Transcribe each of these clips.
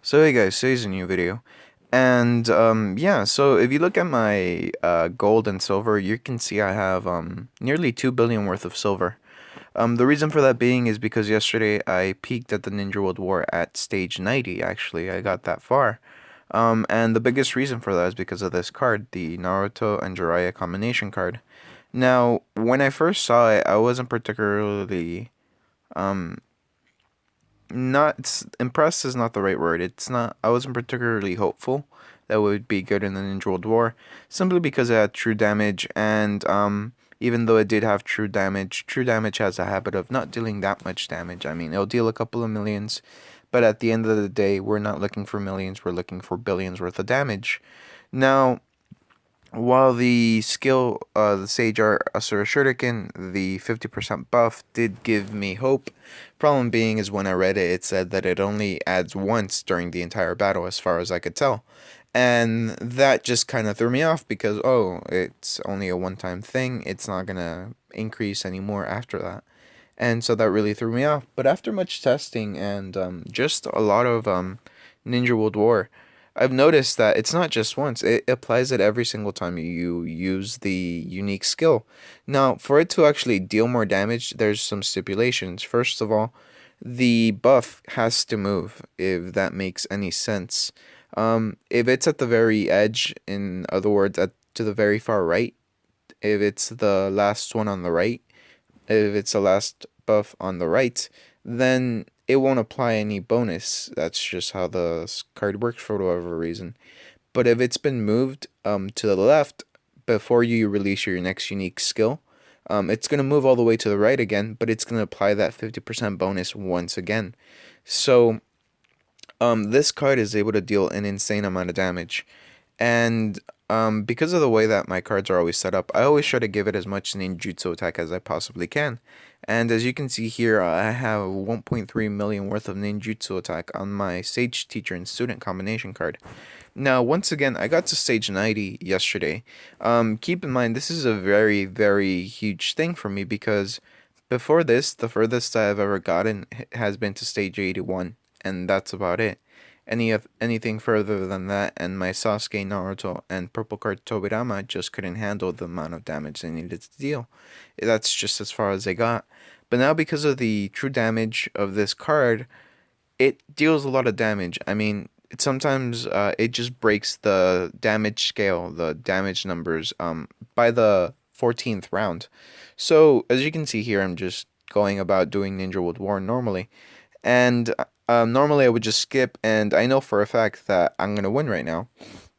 So hey guys, today's a new video. And yeah, so if you look at my gold and silver, you can see I have nearly 2 billion worth of silver. The reason for that being is because yesterday I peaked at the Ninja World War at stage 90 actually. I got that far. And the biggest reason for that is because of this card, the Naruto and Jiraiya combination card. Now, when I first saw it, I wasn't particularly um not impressed is not the right word. It's not. I wasn't particularly hopeful that would be good in the Ninja World War, simply because it had true damage, and even though it did have true damage has a habit of not dealing that much damage. I mean, it'll deal a couple of millions, but at the end of the day, we're not looking for millions. We're looking for billions worth of damage. Now, while the skill, the Sage Art Asura Shuriken, the 50% buff, did give me hope. Problem being is when I read it, it said that it only adds once during the entire battle, as far as I could tell. And that just kind of threw me off because, oh, it's only a one-time thing. It's not going to increase anymore after that. And so that really threw me off. But after much testing and just a lot of Ninja World War, I've noticed that it's not just once, it applies it every single time you use the unique skill. Now, for it to actually deal more damage, there's some stipulations. First of all, the buff has to move, if that makes any sense. If it's at the very edge, in other words, to the very far right, if it's the last one on the right, if it's the last buff on the right, then it won't apply any bonus. That's just how the card works for whatever reason. But if it's been moved to the left before you release your next unique skill, it's going to move all the way to the right again, but it's going to apply that 50% bonus once again. So this card is able to deal an insane amount of damage. And because of the way that my cards are always set up, I always try to give it as much ninjutsu attack as I possibly can. And as you can see here, I have 1.3 million worth of ninjutsu attack on my Sage Teacher and Student combination card. Now, once again, I got to stage 90 yesterday. Keep in mind, this is a very, very huge thing for me because before this, the furthest I've ever gotten has been to stage 81, and that's about it. Anything further than that, and my Sasuke, Naruto, and purple card Tobirama just couldn't handle the amount of damage they needed to deal. That's just as far as they got. But now, because of the true damage of this card, it deals a lot of damage. I mean, sometimes it just breaks the damage scale, the damage numbers, by the 14th round. So, as you can see here, I'm just going about doing Ninja World War normally. And normally I would just skip, and I know for a fact that I'm going to win right now,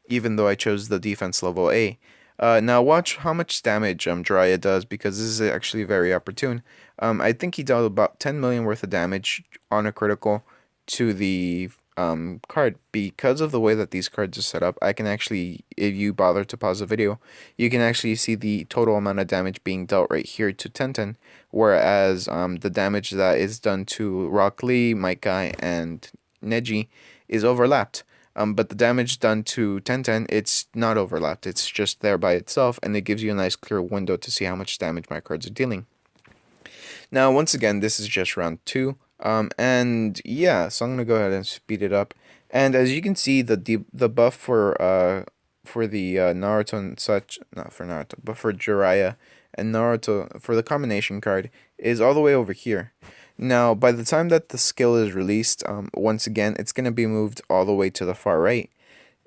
even though I chose the defense level A. Now watch how much damage Jiraiya does, because this is actually very opportune. I think he dealt about 10 million worth of damage on a critical to the card. Because of the way that these cards are set up, I can actually, if you bother to pause the video, you can actually see the total amount of damage being dealt right here to Tenten, whereas the damage that is done to Rock Lee, Mike Guy, and Neji is overlapped. But the damage done to Tenten, it's not overlapped. It's just there by itself, and it gives you a nice clear window to see how much damage my cards are dealing. Now, once again, this is just round 2. And yeah, so I'm gonna go ahead and speed it up. And as you can see, the buff for the Naruto and such, not for Naruto, but for Jiraiya and Naruto for the combination card is all the way over here. Now, by the time that the skill is released, once again, it's gonna be moved all the way to the far right.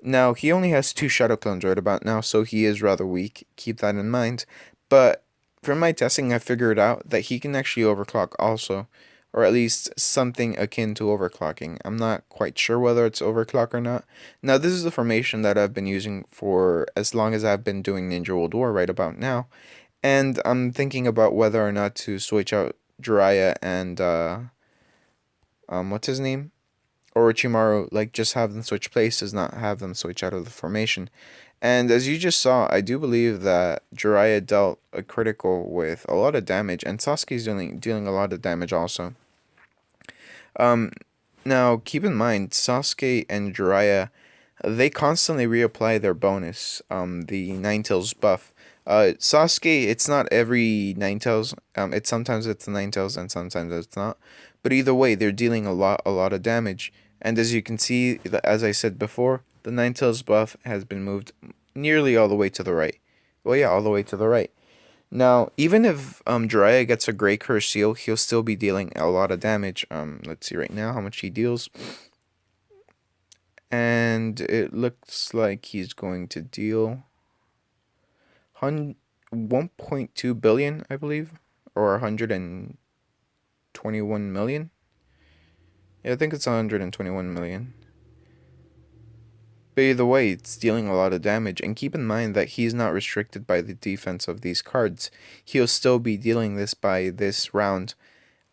Now, he only has 2 Shadow Clones right about now, so he is rather weak. Keep that in mind. But from my testing, I figured out that he can actually overclock also, or at least something akin to overclocking. I'm not quite sure whether it's overclock or not. Now, this is the formation that I've been using for as long as I've been doing Ninja World War right about now, and I'm thinking about whether or not to switch out Jiraiya and, what's his name? Orochimaru, like just have them switch places, not have them switch out of the formation. And as you just saw, I do believe that Jiraiya dealt a critical with a lot of damage, and Sasuke's dealing a lot of damage also. Um, Now keep in mind, Sasuke and Jiraiya, they constantly reapply their bonus, the Ninetales buff. Sasuke, it's not every Ninetales. It's sometimes it's the Ninetales and sometimes it's not. But either way, they're dealing a lot of damage. And as you can see, as I said before, the Ninetales buff has been moved nearly all the way to the right. Well, yeah, all the way to the right. Now, even if Jiraiya gets a Grey Curse Seal, he'll still be dealing a lot of damage. Let's see right now how much he deals. And it looks like he's going to deal 1.2 billion, I believe, or 121 million. Yeah, I think it's 121 million. But either way, it's dealing a lot of damage, and keep in mind that he's not restricted by the defense of these cards. He'll still be dealing this by this round.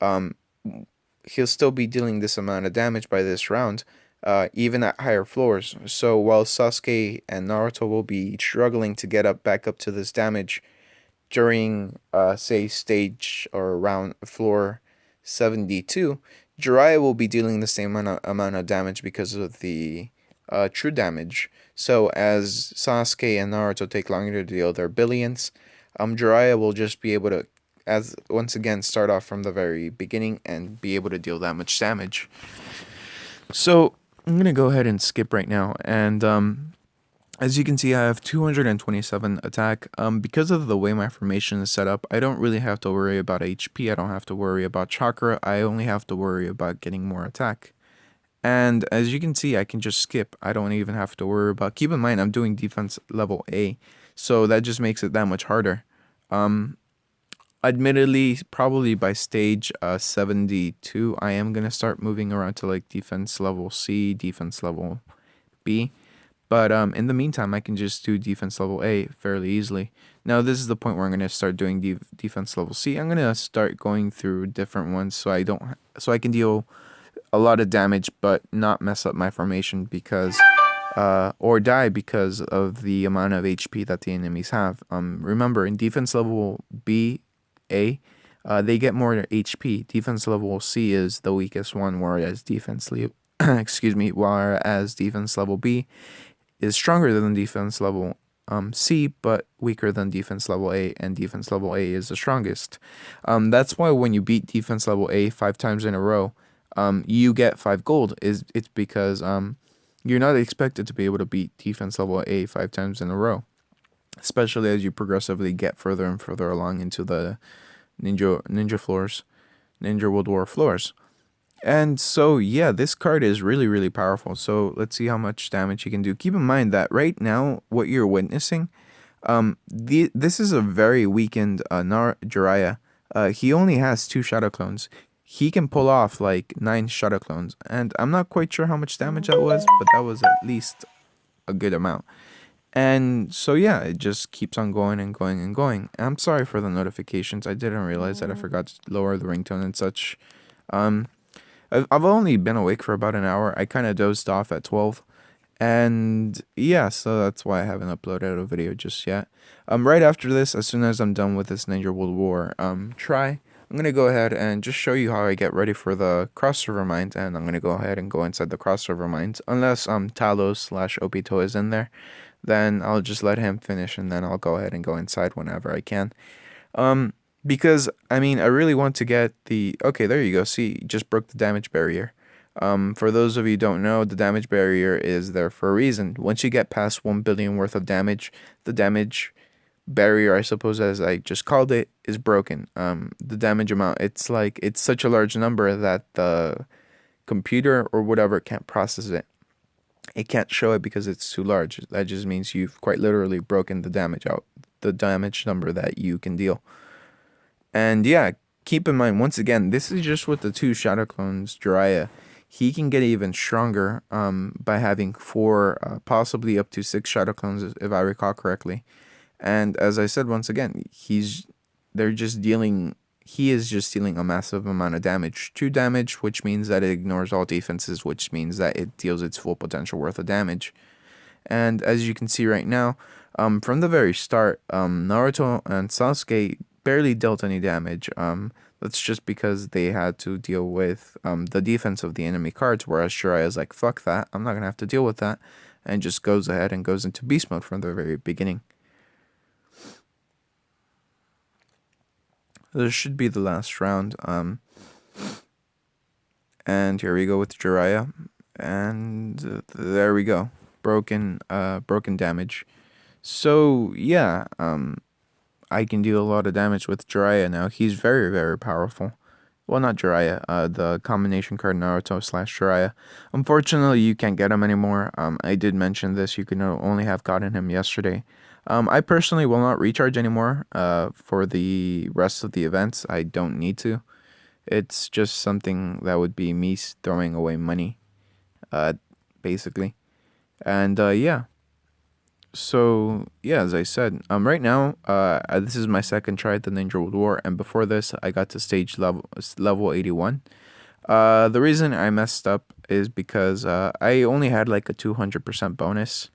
Um, he'll still be dealing this amount of damage by this round, even at higher floors. So while Sasuke and Naruto will be struggling to get up back up to this damage during, say, stage or round floor 72, Jiraiya will be dealing the same amount of damage because of the true damage. So as Sasuke and Naruto take longer to deal their billions, Jiraiya will just be able to, as once again, start off from the very beginning and be able to deal that much damage. So I'm gonna go ahead and skip right now, and as you can see, I have 227 attack. Because of the way my formation is set up, I don't really have to worry about HP. I don't have to worry about chakra. I only have to worry about getting more attack. And as you can see, I can just skip. I don't even have to worry about. Keep in mind, I'm doing defense level A, so that just makes it that much harder. Admittedly, probably by stage 72, I am gonna start moving around to like defense level C, defense level B. But in the meantime, I can just do defense level A fairly easily. Now, this is the point where I'm gonna start doing defense level C. I'm gonna start going through different ones so I can deal a lot of damage, but not mess up my formation because or die because of the amount of HP that the enemies have. Remember, in defense level B, A, they get more HP. Defense level C is the weakest one, whereas whereas defense level B is stronger than defense level C, but weaker than defense level A, and defense level A is the strongest. That's why when you beat defense level A 5 times in a row, you get 5 gold. It's because you're not expected to be able to beat defense level A 5 times in a row, especially as you progressively get further and further along into the Ninja World War floors. And so, yeah, this card is really, really powerful. So let's see how much damage he can do. Keep in mind that right now, what you're witnessing, this is a very weakened Jiraiya. He only has 2 Shadow Clones. He can pull off like 9 Shadow Clones. And I'm not quite sure how much damage that was, but that was at least a good amount. And so, yeah, it just keeps on going and going and going. I'm sorry for the notifications. I didn't realize that I forgot to lower the ringtone and such. I've only been awake for about an hour. I kind of dozed off at 12. And yeah, so that's why I haven't uploaded a video just yet. Right after this, as soon as I'm done with this Ninja World War try, I'm going to go ahead and just show you how I get ready for the cross-server mines. And I'm going to go ahead and go inside the cross-server mines. Unless Talos/Obito is in there, then I'll just let him finish and then I'll go ahead and go inside whenever I can. Because, I mean, I really want to get the... Okay, there you go. See, just broke the damage barrier. For those of you who don't know, the damage barrier is there for a reason. Once you get past 1 billion worth of damage, the damage barrier, I suppose as I just called it, is broken. The damage amount, it's such a large number that the computer or whatever can't process it. It can't show it because it's too large. That just means you've quite literally broken the damage out, the damage number that you can deal. And yeah, keep in mind, once again, this is just with the 2 Shadow Clones, Jiraiya. He can get even stronger by having 4, possibly up to 6 Shadow Clones, if I recall correctly. And as I said, once again, he is just dealing a massive amount of damage. True damage, which means that it ignores all defenses, which means that it deals its full potential worth of damage. And as you can see right now, from the very start, Naruto and Sasuke barely dealt any damage. That's just because they had to deal with the defense of the enemy cards, whereas Jiraiya is like, fuck that, I'm not going to have to deal with that, and just goes ahead and goes into beast mode from the very beginning. This should be the last round. And here we go with Jiraiya. And there we go. Broken damage. So yeah, I can deal a lot of damage with Jiraiya now. He's very, very powerful. Well, not Jiraiya, the combination card Naruto slash Jiraiya. Unfortunately, you can't get him anymore. I did mention this. You can only have gotten him yesterday. I personally will not recharge anymore for the rest of the events. I don't need to. It's just something that would be me throwing away money, uh, basically. And yeah, so yeah, as I said, right now, this is my second try at the Ninja World War, and before this, I got to stage level 81. The reason I messed up is because I only had like a 200% bonus,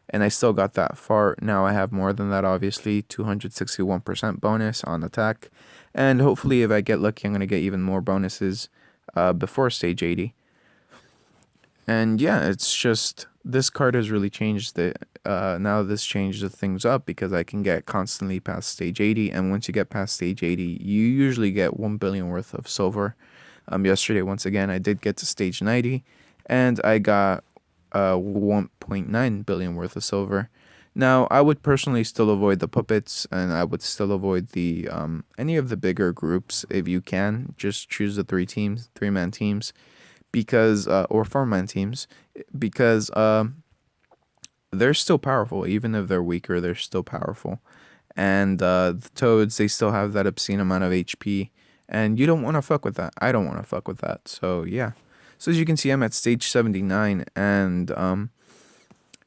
and I still got that far. Now I have more than that, obviously, 261% bonus on attack, and hopefully, if I get lucky, I'm gonna get even more bonuses before stage 80. And yeah, it's just this card has really changed the. Now this changes things up because I can get constantly past stage 80, and once you get past stage 80, you usually get 1 billion worth of silver. Yesterday, once again, I did get to stage 90, and I got 1.9 billion worth of silver. Now, I would personally still avoid the puppets, and I would still avoid the any of the bigger groups if you can. Just choose the 3-man teams, because or 4-man teams, because they're still powerful. Even if they're weaker, they're still powerful. And the toads, they still have that obscene amount of HP, and you don't want to fuck with that. I don't want to fuck with that. So yeah. So as you can see, I'm at stage 79, and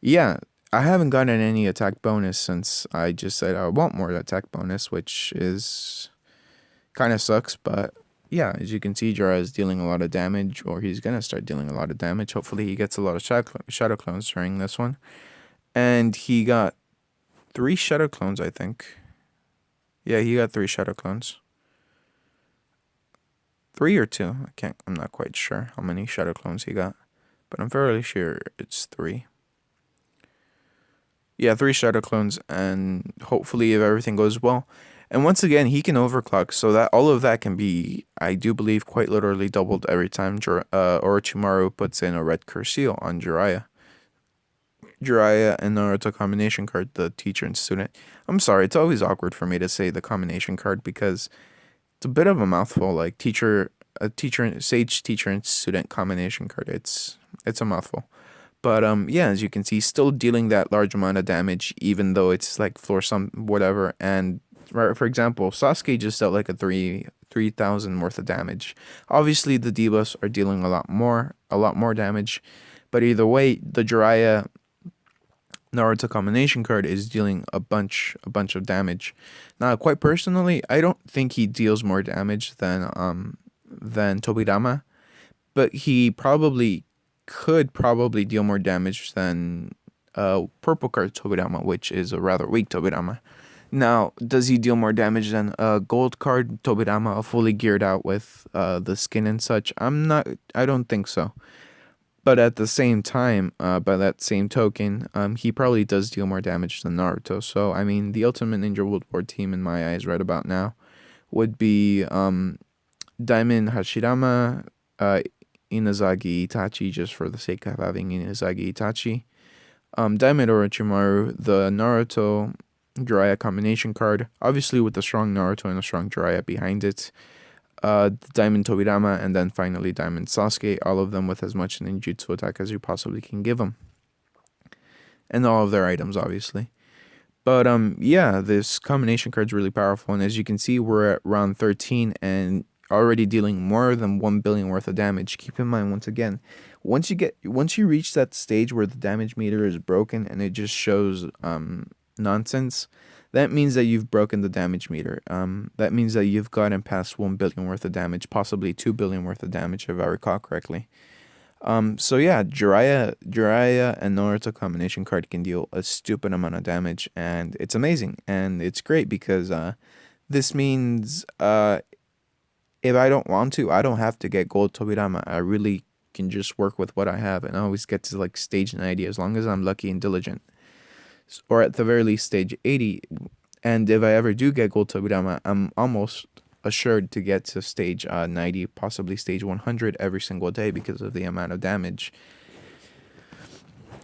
yeah, I haven't gotten any attack bonus since I just said I want more attack bonus, which is kind of sucks, but yeah, as you can see, Jiraiya is dealing a lot of damage, or he's gonna start dealing a lot of damage. Hopefully, he gets a lot of shadow clones during this one, and he got 3 shadow clones, I think. Yeah, he got 3 shadow clones. 3 or 2. I can't. I'm not quite sure how many shadow clones he got, but I'm fairly sure it's 3. Yeah, 3 shadow clones, and hopefully, if everything goes well. And once again, he can overclock, so that all of that can be, I do believe, quite literally doubled every time Orochimaru puts in a red curse seal on Jiraiya. Jiraiya and Naruto combination card, the teacher and student. I'm sorry, it's always awkward for me to say the combination card because it's a bit of a mouthful. Like sage teacher and student combination card. It's a mouthful. But yeah, as you can see, still dealing that large amount of damage, even though it's like floor some whatever. And for example, Sasuke just dealt like a 3,000 worth of damage. Obviously, the debuffs are dealing a lot more damage. But either way, the Jiraiya Naruto combination card is dealing a bunch of damage. Now, quite personally, I don't think he deals more damage than Tobirama, but he could probably deal more damage than purple card Tobirama, which is a rather weak Tobirama. Now, does he deal more damage than a gold card Tobirama, fully geared out with the skin and such? I don't think so. But at the same time, by that same token, he probably does deal more damage than Naruto. So, I mean, the Ultimate Ninja World War team, in my eyes, right about now, would be Diamond Hashirama, Inazagi Itachi, just for the sake of having Inazagi Itachi, Diamond Orochimaru, the Naruto Jiraiya combination card, obviously with a strong Naruto and a strong Jiraiya behind it, Diamond Tobirama, and then finally Diamond Sasuke, all of them with as much ninjutsu attack as you possibly can give them. And all of their items, obviously. But yeah, this combination card's really powerful, and as you can see, we're at round 13 and already dealing more than 1 billion worth of damage. Keep in mind, once again, once you reach that stage where the damage meter is broken and it just shows nonsense, that means that you've broken the damage meter. That means that you've gotten past 1 billion worth of damage, possibly 2 billion worth of damage, if I recall correctly. So yeah, Jiraiya and Naruto combination card can deal a stupid amount of damage, and it's amazing, and it's great because this means if I don't want to, I don't have to get gold Tobirama. I really can just work with what I have, and I always get to like stage 90 as long as I'm lucky and diligent, or at the very least stage 80. And if I ever do get gold Tobirama, I'm almost assured to get to stage 90, possibly stage 100 every single day because of the amount of damage.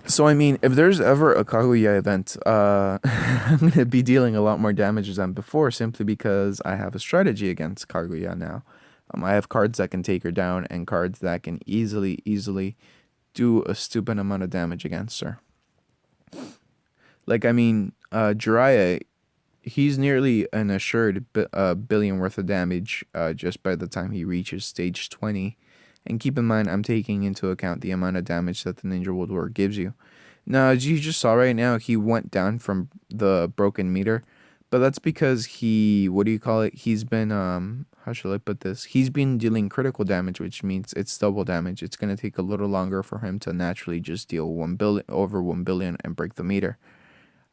So I mean, if there's ever a Kaguya event, I'm gonna be dealing a lot more damage than before, simply because I have a strategy against Kaguya now. I have cards that can take her down and cards that can easily do a stupid amount of damage against her. Like I mean, Jiraiya, he's nearly an assured billion worth of damage just by the time he reaches stage 20. And keep in mind, I'm taking into account the amount of damage that the Ninja World War gives you. Now, as you just saw right now, he went down from the broken meter, but that's because he, what do you call it? He's been, how should I put this? He's been dealing critical damage, which means it's double damage. It's going to take a little longer for him to naturally just deal 1 billion, over 1 billion and break the meter.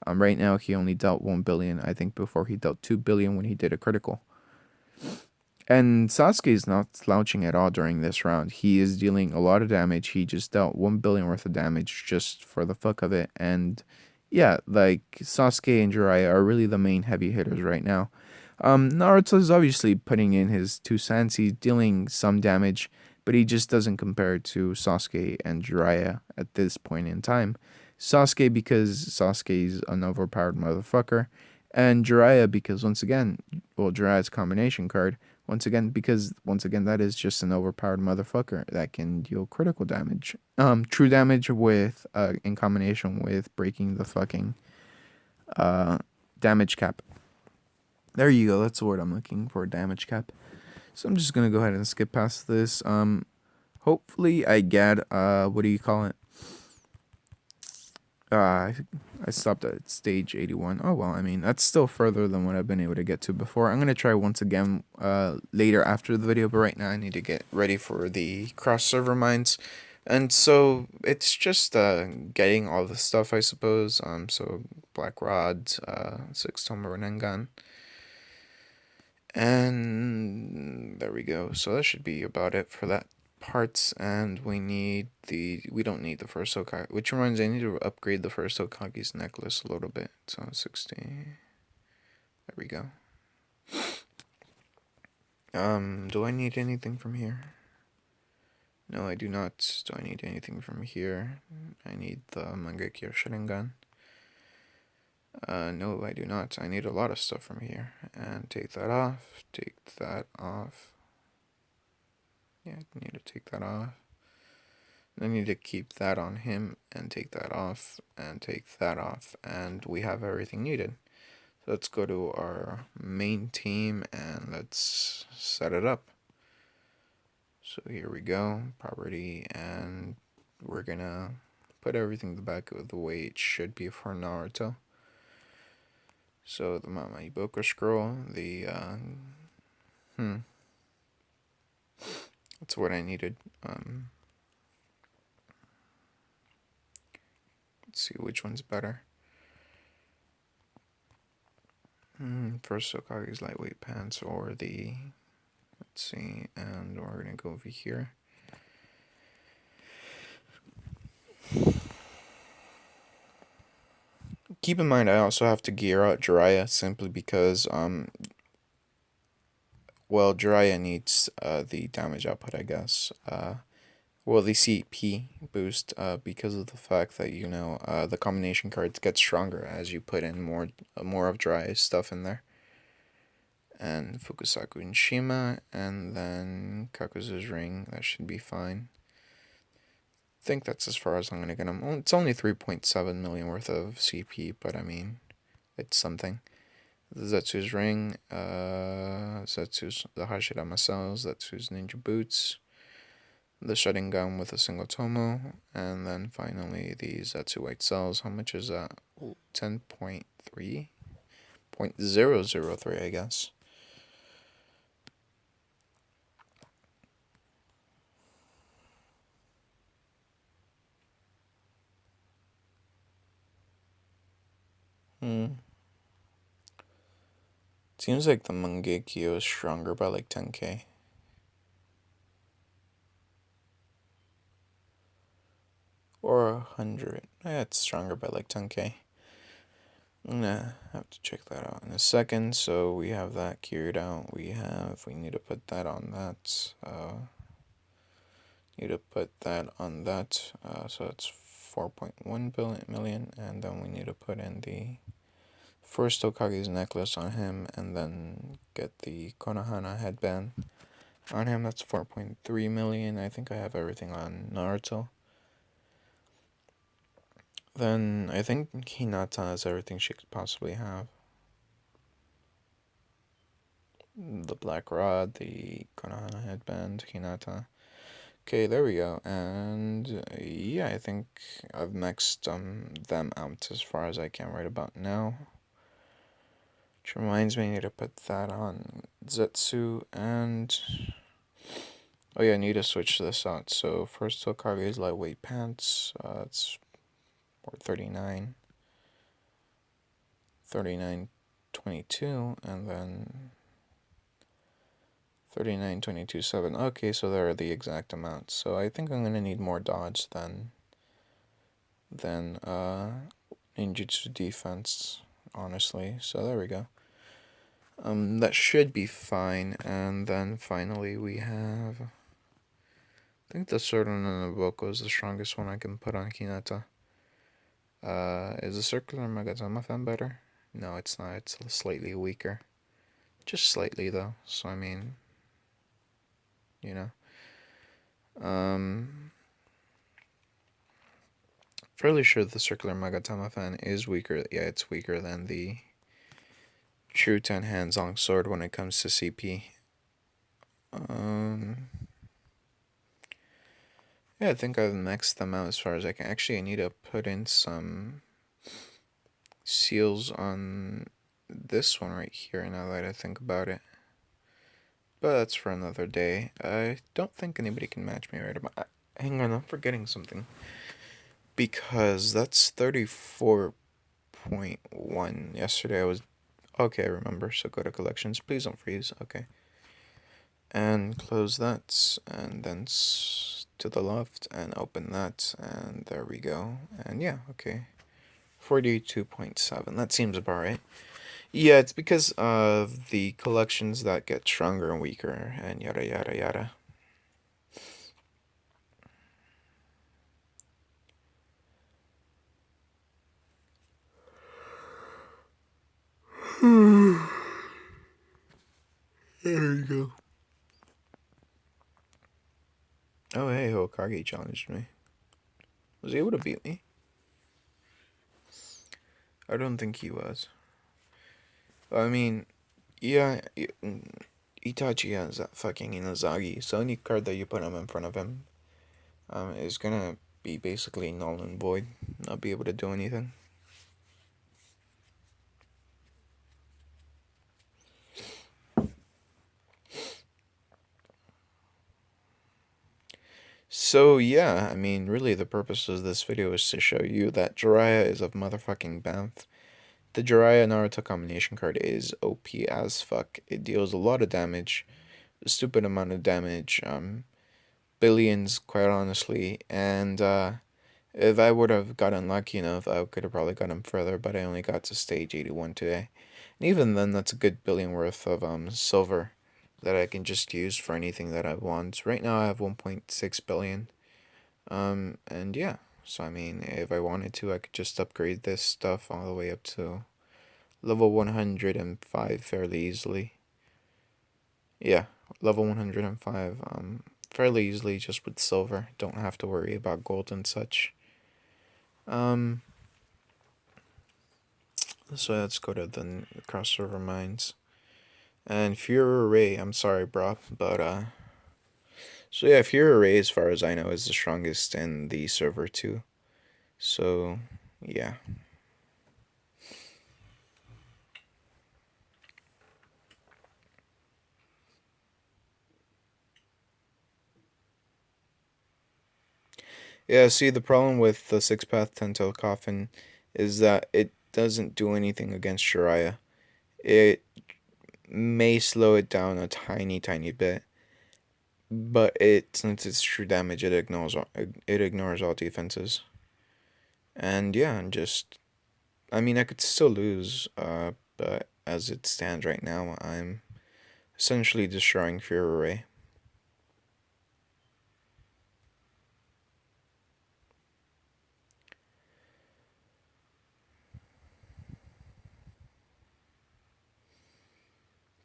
Right now, he only dealt 1 billion. I think before he dealt 2 billion when he did a critical. And Sasuke is not slouching at all during this round. He is dealing a lot of damage. He just dealt 1 billion worth of damage just for the fuck of it. And yeah, like Sasuke and Jiraiya are really the main heavy hitters right now. Naruto is obviously putting in his 2 cents. He's dealing some damage, but he just doesn't compare to Sasuke and Jiraiya at this point in time. Sasuke because Sasuke's an overpowered motherfucker, and Jiraiya because once again, well, Jiraiya's combination card. Once again, because once again, that is just an overpowered motherfucker that can deal critical damage. True damage with in combination with breaking the fucking damage cap. There you go. That's the word I'm looking for. Damage cap. So I'm just gonna go ahead and skip past this. Hopefully I get what do you call it? I stopped at stage 81. Oh well, I mean that's still further than what I've been able to get to before. I'm gonna try once again later after the video, but right now I need to get ready for the cross server mines, and so it's just getting all the stuff, I suppose. So black rod, 6 tome Renengan, and there we go. So that should be about it for that parts, and we don't need the first Hokage, which reminds me, I need to upgrade the first Hokage's necklace a little bit. So 60, there we go. Do I need anything from here? No, I do not. Do I need anything from here? I need the Mangekyo Sharingan. No, I do not. I need a lot of stuff from here. And take that off. Take that off. Yeah, I need to take that off. I need to keep that on him and take that off and take that off, and we have everything needed. So let's go to our main team and let's set it up. So here we go, property, and we're gonna put everything back the way it should be for Naruto. So the Mama Iboku scroll, the that's what I needed. Let's see which one's better. First Hokage's lightweight pants or the, let's see, and we're gonna go over here. Keep in mind, I also have to gear out Jiraiya simply because, well, Jiraiya needs the damage output, I guess. Well, the CP boost because of the fact that, you know, the combination cards get stronger as you put in more of Jiraiya's stuff in there. And Fukusaku and Shima, and then Kakuzu's ring, that should be fine. I think that's as far as I'm going to get him. It's only 3.7 million worth of CP, but I mean, it's something. Zetsu's ring, Zetsu's, the Hashirama cells, Zetsu's ninja boots, the Sharingan with a single Tomo, and then finally the Zetsu white cells. How much is that? 10.3? 0.003, I guess. Seems like the Mangekyo is stronger by like 10k. Or 100. Yeah, it's stronger by like 10k. Nah, I have to check that out in a second. So we have that carried out. We need to put that on that. Need to put that on that. So it's 4.1 billion million, and then we need to put in the first Okage's necklace on him, and then get the Konohana headband on him. That's 4.3 million. I think I have everything on Naruto. Then I think Hinata has everything she could possibly have. The black rod, the Konohana headband, Hinata. Okay, there we go. And yeah, I think I've maxed them out as far as I can right about now. Which reminds me, I need to put that on Zetsu and oh yeah, I need to switch this out. So first Hokage's lightweight pants. It's 39, 39.22, and then 39.22.7. Okay, so there are the exact amounts. So I think I'm gonna need more dodge than ninjutsu defense, honestly. So there we go. That should be fine. And then finally we have, I think the Sword on Naboko is the strongest one I can put on Hinata. Is the Circular Magatama fan better? No, it's not. It's slightly weaker. Just slightly, though. So, I mean, you know. Fairly sure the Circular Magatama fan is weaker. Yeah, it's weaker than the True 10 Hands-on Sword when it comes to CP. Yeah, I think I've maxed them out as far as I can. Actually, I need to put in some seals on this one right here now that I think about it. But that's for another day. I don't think anybody can match me right about. Hang on, I'm forgetting something. Because that's 34.1. Yesterday I was. Okay, I remember. So go to collections. Please don't freeze. Okay. And close that. And then to the left. And open that. And there we go. And yeah, okay. 42.7. That seems about right. Yeah, it's because of the collections that get stronger and weaker, and yada yada yada. There you go. Oh, hey, Hokage challenged me. Was he able to beat me? I don't think he was. I mean, yeah, Itachi has that fucking Inazagi, so any card that you put him in front of him is gonna be basically null and void, not be able to do anything. So yeah, I mean, really the purpose of this video is to show you that Jiraiya is a motherfucking Banff. The Jiraiya Naruto combination card is OP as fuck. It deals a lot of damage, a stupid amount of damage, billions, quite honestly. And if I would have gotten lucky enough, I could have probably gotten further, but I only got to stage 81 today. And even then, that's a good billion worth of silver that I can just use for anything that I want. Right now, I have 1.6 billion. And yeah, so I mean, if I wanted to, I could just upgrade this stuff all the way up to level 105 fairly easily. Yeah, level 105 fairly easily just with silver. Don't have to worry about gold and such. So let's go to the crossover mines. And Fury Ray, I'm sorry, bro, but so yeah, Fury Ray, as far as I know, is the strongest in the server too. So yeah. Yeah, see, the problem with the Six Path Ten-Tailed Coffin is that it doesn't do anything against Jiraiya. It may slow it down a tiny, tiny bit, but since it's true damage, it ignores all defenses. And yeah, I mean, I could still lose, but as it stands right now, I'm essentially destroying Fury Ray.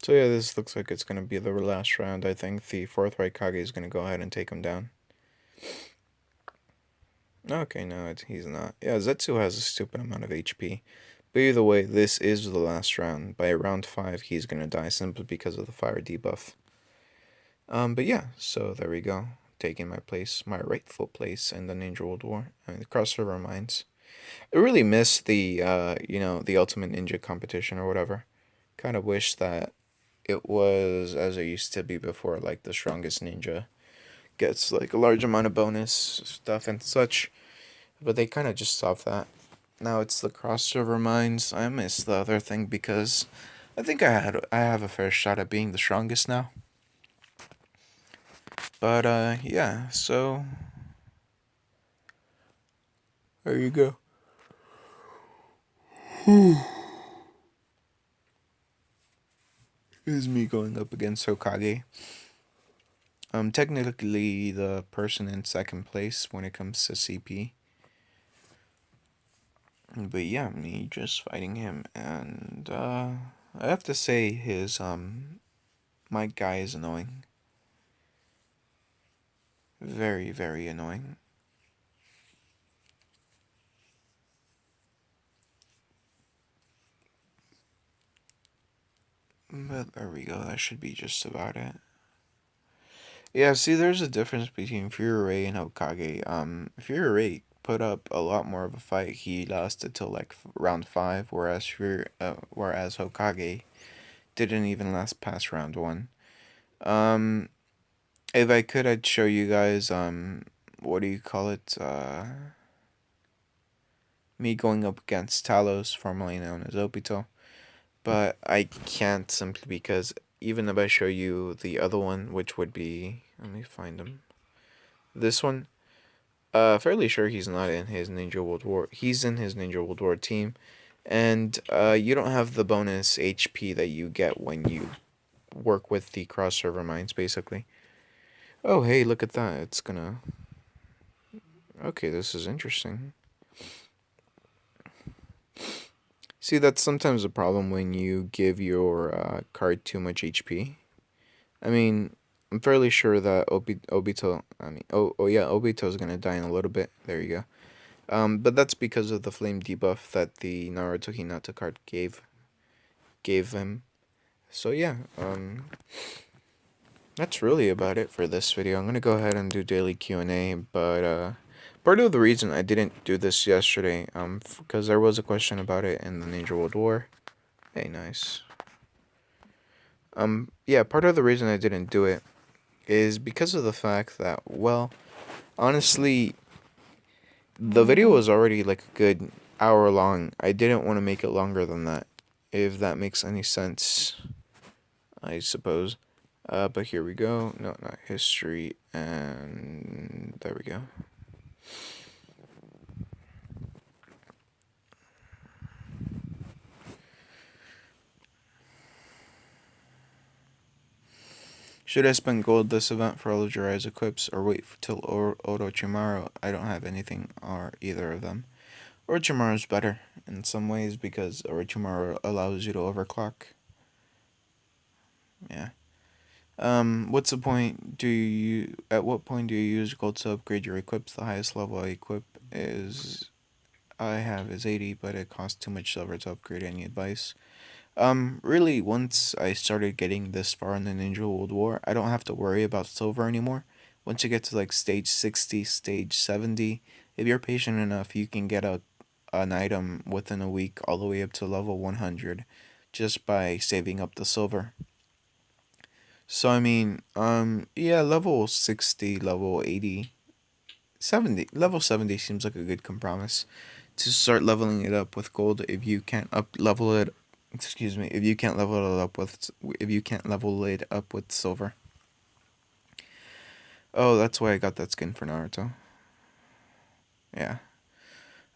So yeah, this looks like it's gonna be the last round. I think the fourth Raikage is gonna go ahead and take him down. Okay, no, he's not. Yeah, Zetsu has a stupid amount of HP. But either way, this is the last round. By round 5, he's gonna die simply because of the fire debuff. But yeah, so there we go. Taking my place, my rightful place in the Ninja World War. I mean, the crossover mines. I really miss the, the Ultimate Ninja competition or whatever. Kind of wish that it was as it used to be before, like the strongest ninja gets like a large amount of bonus stuff and such. But they kind of just stopped that. Now it's the crossover mines. I miss the other thing because I think I have a fair shot at being the strongest now. But yeah, so there you go. This is me going up against Hokage. I'm technically the person in second place when it comes to CP. But yeah, me just fighting him, and I have to say his mic guy is annoying. Very, very annoying. But there we go, that should be just about it. Yeah, see, there's a difference between Fury Ray and Hokage. Fury Ray put up a lot more of a fight. He lasted till like round 5, whereas Hokage didn't even last past round 1. Um, if I could, I'd show you guys, what do you call it? Me going up against Talos, formerly known as Obito. But I can't simply because even if I show you the other one, which would be, let me find him. This one, fairly sure he's not in his Ninja World War. He's in his Ninja World War team, and you don't have the bonus HP that you get when you work with the cross server mines, basically. Oh, hey, look at that! It's gonna. Okay, this is interesting. See, that's sometimes a problem when you give your card too much HP. I mean, I'm fairly sure that Obito. I mean, yeah, Obito's gonna die in a little bit. There you go. But that's because of the flame debuff that the Naruto Hinata card gave him. So yeah, that's really about it for this video. I'm gonna go ahead and do daily Q&A, but part of the reason I didn't do this yesterday, because there was a question about it in the Ninja World War. Hey, nice. Yeah, part of the reason I didn't do it is because of the fact that, well, honestly, the video was already like a good hour long. I didn't want to make it longer than that, if that makes any sense, I suppose. But here we go. No, not history, and there we go. Should I spend gold this event for all of Jiraiya's equips, or wait till Orochimaru? I don't have anything or either of them. Orochimaru's better in some ways because Orochimaru allows you to overclock. Yeah. What's the point? At what point do you use gold to upgrade your equips? The highest level I have is 80, but it costs too much silver to upgrade. Any advice? Really, once I started getting this far in the Ninja World War, I don't have to worry about silver anymore. Once you get to like stage 60, stage 70, if you're patient enough, you can get an item within a week all the way up to level 100 just by saving up the silver. So I mean, yeah, level 60, level 80, 70, level 70 seems like a good compromise to start leveling it up with gold if you can't up level it, excuse me, if you can't level it up with silver. Oh, that's why I got that skin for Naruto. Yeah.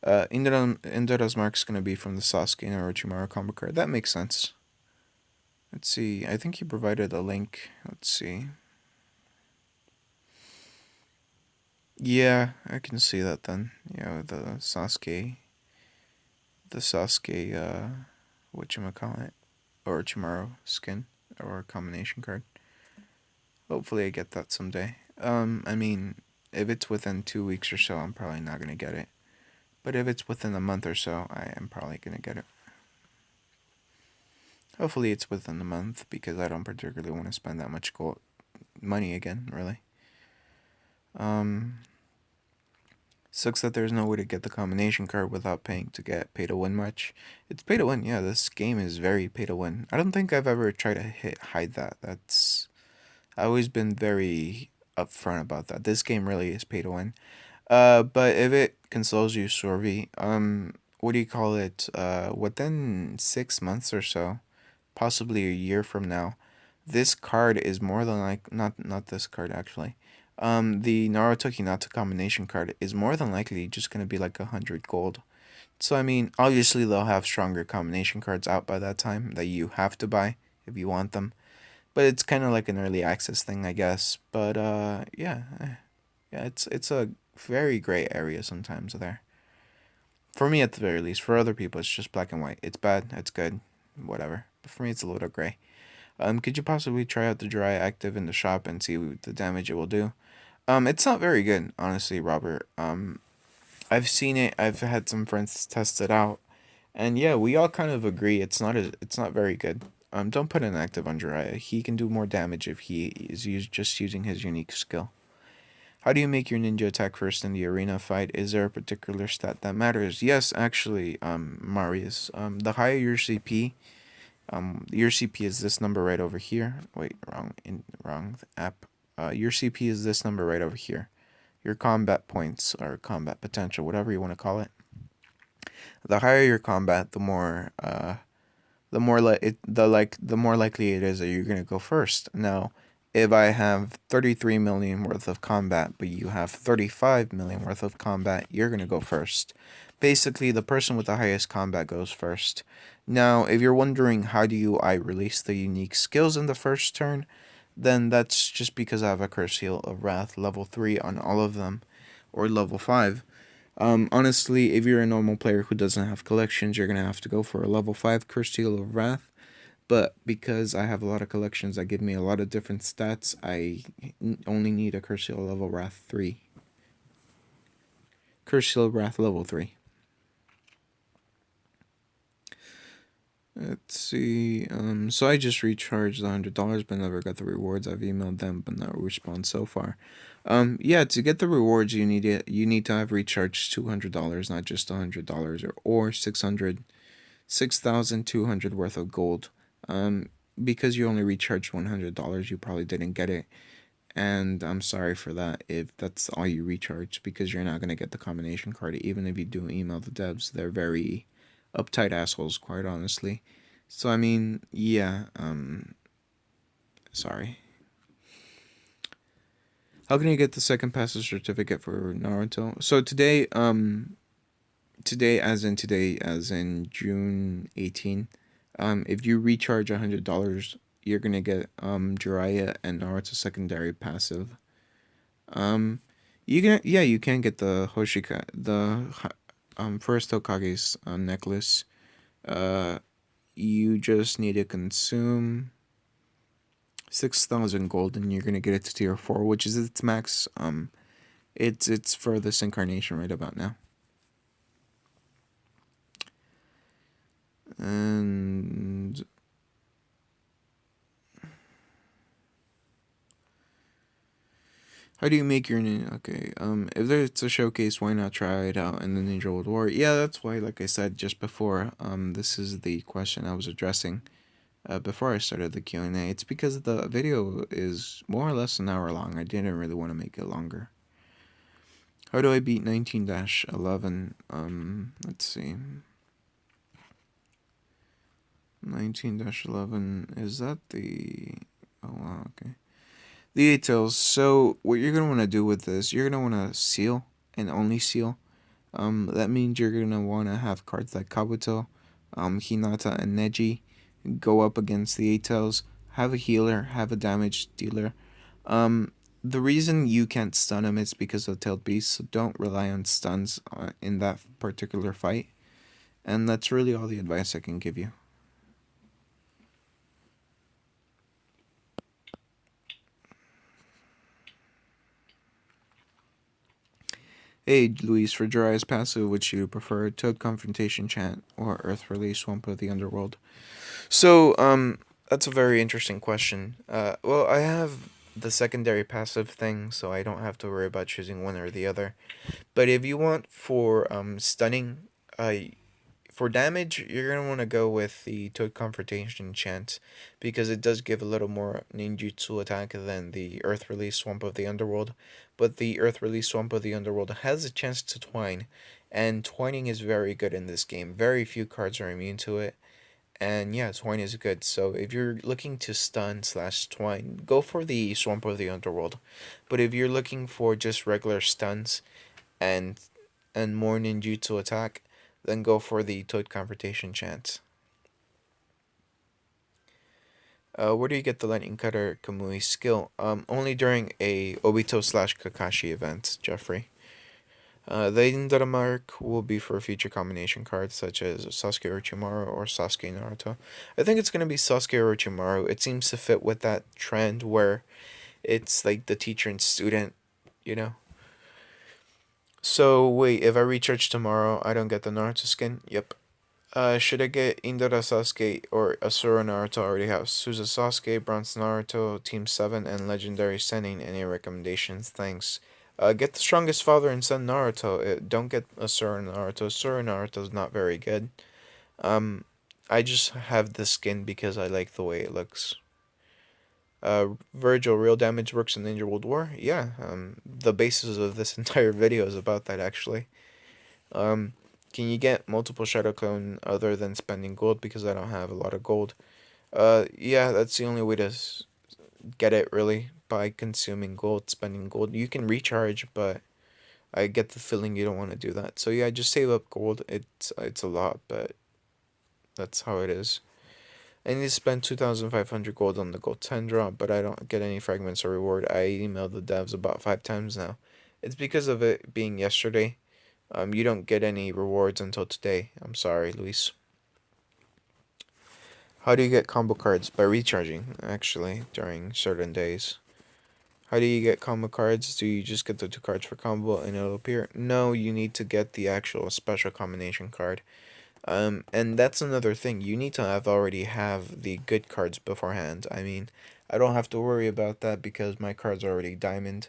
Indira's mark's gonna be from the Sasuke and Orochimaru combo card. That makes sense. Let's see. I think he provided a link. Let's see. Yeah, I can see that then. Yeah, the Sasuke, whatchamacallit, Orochimaru skin or combination card. Hopefully, I get that someday. I mean, if it's within 2 weeks or so, I'm probably not gonna get it. But if it's within a month or so, I am probably gonna get it. Hopefully, it's within a month because I don't particularly want to spend that much gold money again. Really. Um, Sucks that there's no way to get the combination card without paying to get pay to win much. It's pay to win, yeah. This game is very pay to win. I don't think I've ever tried to hide that. I've always been very upfront about that. This game really is pay to win. But if it consoles you, Sorvi, what do you call it? Within 6 months or so, possibly a year from now, this card is more than like not this card actually. The Naruto Hinata combination card is more than likely just gonna be like 100 gold. So I mean, obviously they'll have stronger combination cards out by that time that you have to buy if you want them. But it's kind of like an early access thing, I guess. But yeah, it's a very gray area sometimes there. For me, at the very least. For other people, it's just black and white. It's bad. It's good. Whatever. But for me, it's a little gray. Could you possibly try out the Jiraiya active in the shop and see the damage it will do? It's not very good, honestly, Robert. I've seen it. I've had some friends test it out, and yeah, we all kind of agree it's not very good. Don't put an active on Jiraiya. He can do more damage if he is just using his unique skill. How do you make your ninja attack first in the arena fight? Is there a particular stat that matters? Yes, actually, Marius. The higher your CP, your CP is this number right over here. Wait, wrong app. Your CP is this number right over here. Your combat points or combat potential, whatever you want to call it. The higher your combat, the more likely it is that you're gonna go first. Now, if I have 33 million worth of combat, but you have 35 million worth of combat, you're gonna go first. Basically, the person with the highest combat goes first. Now, if you're wondering how do I release the unique skills in the first turn, then that's just because I have a Curse Seal of Wrath level 3 on all of them, or level 5. Honestly, if you're a normal player who doesn't have collections, you're gonna have to go for a level 5 Curse Seal of Wrath. But because I have a lot of collections that give me a lot of different stats, I only need a Curse Seal level Wrath 3. Curse Seal of Wrath level 3. Let's see. So I just recharged the $100, but never got the rewards. I've emailed them, but not respond so far. Yeah, to get the rewards, you need to have recharged $200, not just $100, or 6,200 worth of gold. Because you only recharged $100, you probably didn't get it, and I'm sorry for that if that's all you recharged, because you're not gonna get the combination card even if you do email the devs. They're very uptight assholes, quite honestly. So I mean, yeah, sorry. How can you get the second passes certificate for Naruto? So today as in June 18, if you recharge $100, you're gonna get Jiraiya and Naruto secondary passive. Um, you can get the first Hokage's necklace. Uh, you just need to consume 6,000 gold, and you're gonna get it to tier 4, which is its max. It's for this incarnation right about now. And how do you make your ninja? Okay, if there's a showcase, why not try it out in the Ninja World War? Yeah, that's why, like I said just before, this is the question I was addressing before I started the Q&A. It's because the video is more or less an hour long. I didn't really want to make it longer. How do I beat 19-11? Let's see. 19-11, is that the... Oh, wow, okay. The details. So, what you're going to want to do with this, you're going to want to seal, and only seal, That means you're gonna want to have cards like Kabuto, Hinata, and Neji go up against the 8-tails. Have a healer, have a damage dealer. Um, the reason you can't stun him is because of tailed beast, so don't rely on stuns in that particular fight. And that's really all the advice I can give you. Hey, Luis, for Jiraiya's passive, which you prefer, Toad Confrontation Chant or Earth Release Swamp of the Underworld? So, that's a very interesting question. Well, I have the secondary passive thing, so I don't have to worry about choosing one or the other. But if you want for stunning, uh, for damage, you're gonna want to go with the Toad Confrontation Chant because it does give a little more ninjutsu attack than the Earth Release Swamp of the Underworld. But the Earth Release Swamp of the Underworld has a chance to twine, and twining is very good in this game. Very few cards are immune to it, and yeah, twine is good. So if you're looking to stun slash twine, go for the Swamp of the Underworld. But if you're looking for just regular stuns and more ninjutsu attack, then go for the Toad Confrontation Chance. Where do you get the Lightning Cutter Kamui skill? Only during a Obito slash Kakashi event, Jeffrey. The Indra mark will be for future combination cards such as Sasuke Orochimaru or Sasuke Naruto. I think it's gonna be Sasuke Orochimaru. It seems to fit with that trend where it's like the teacher and student, you know. So wait, if I recharge tomorrow, I don't get the Naruto skin. Yep. Should I get Indra Sasuke or Asura Naruto? I already have Suza Sasuke, Bronze Naruto, Team 7, and Legendary Sending. Any recommendations? Thanks. Get the strongest father and son Naruto. Don't get Asura Naruto. Asura Naruto is not very good. Um, I just have the skin because I like the way it looks. Virgil, real damage works in Ninja World War? Yeah, the basis of this entire video is about that actually. Um, can you get multiple Shadow Clone other than spending gold? Because I don't have a lot of gold. Yeah, that's the only way to get it really, by consuming gold, spending gold. You can recharge, but I get the feeling you don't want to do that. So yeah, just save up gold. It's a lot, but that's how it is. I need to spend 2,500 gold on the gold 10 drop, but I don't get any fragments or reward. I emailed the devs about 5 times now. It's because of it being yesterday. You don't get any rewards until today. I'm sorry, Luis. How do you get combo cards? By recharging, actually, during certain days. How do you get combo cards? Do you just get the 2 cards for combo and it'll appear? No, you need to get the actual special combination card. And that's another thing. You need to already have the good cards beforehand. I mean, I don't have to worry about that because my cards are already diamond.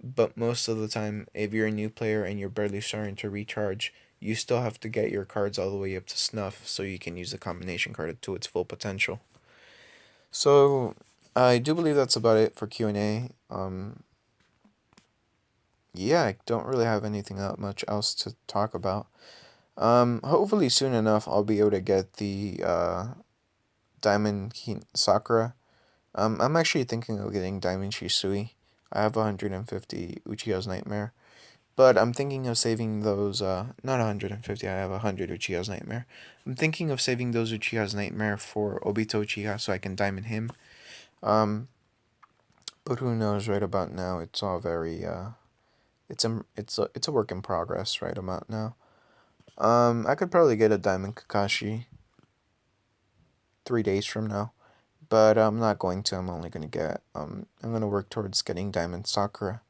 But most of the time, if you're a new player and you're barely starting to recharge, you still have to get your cards all the way up to snuff so you can use the combination card to its full potential. So, I do believe that's about it for Q&A. Yeah, I don't really have anything that much else to talk about. Hopefully soon enough I'll be able to get the Diamond Sakura. I'm actually thinking of getting Diamond Shisui. I have 150 Uchiha's Nightmare. But I'm thinking of saving those, not 150, I have 100 Uchiha's Nightmare. I'm thinking of saving those Uchiha's Nightmare for Obito Uchiha so I can diamond him. Um, but who knows, right about now, it's all very, it's a work in progress right about now. I could probably get a Diamond Kakashi 3 days from now. But I'm not going to, I'm only going to get, I'm going to work towards getting Diamond Sakura.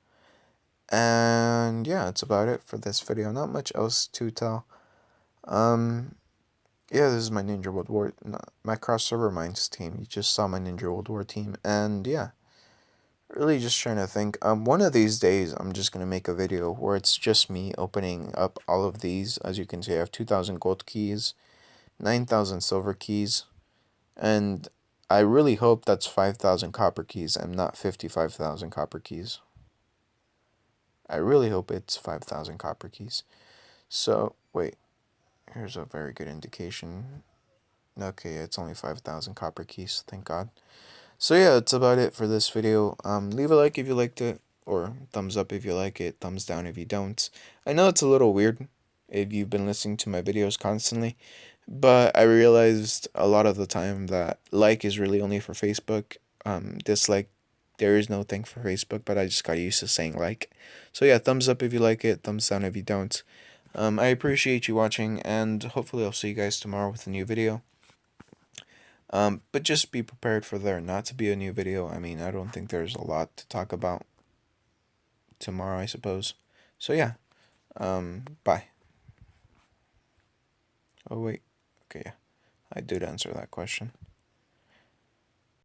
And yeah, that's about it for this video. Not much else to tell. Um, yeah, this is my Ninja World War, my Cross Server Minds team. You just saw my Ninja World War team, and yeah, really just trying to think. One of these days, I'm just gonna make a video where it's just me opening up all of these. As you can see, I have 2,000 gold keys, 9,000 silver keys, and I really hope that's 5,000 copper keys and not 55,000 copper keys. I really hope it's 5,000 copper keys. So, wait, here's a very good indication. Okay, it's only 5,000 copper keys, thank God. So yeah, that's about it for this video. Leave a like if you liked it, or thumbs up if you like it, thumbs down if you don't. I know it's a little weird, if you've been listening to my videos constantly. But I realized a lot of the time that like is really only for Facebook. Dislike, there is no thing for Facebook, but I just got used to saying like. So yeah, thumbs up if you like it, thumbs down if you don't. I appreciate you watching, and hopefully I'll see you guys tomorrow with a new video. But just be prepared for there not to be a new video. I mean, I don't think there's a lot to talk about tomorrow, I suppose. So yeah, bye. Oh wait, okay, yeah, I did answer that question.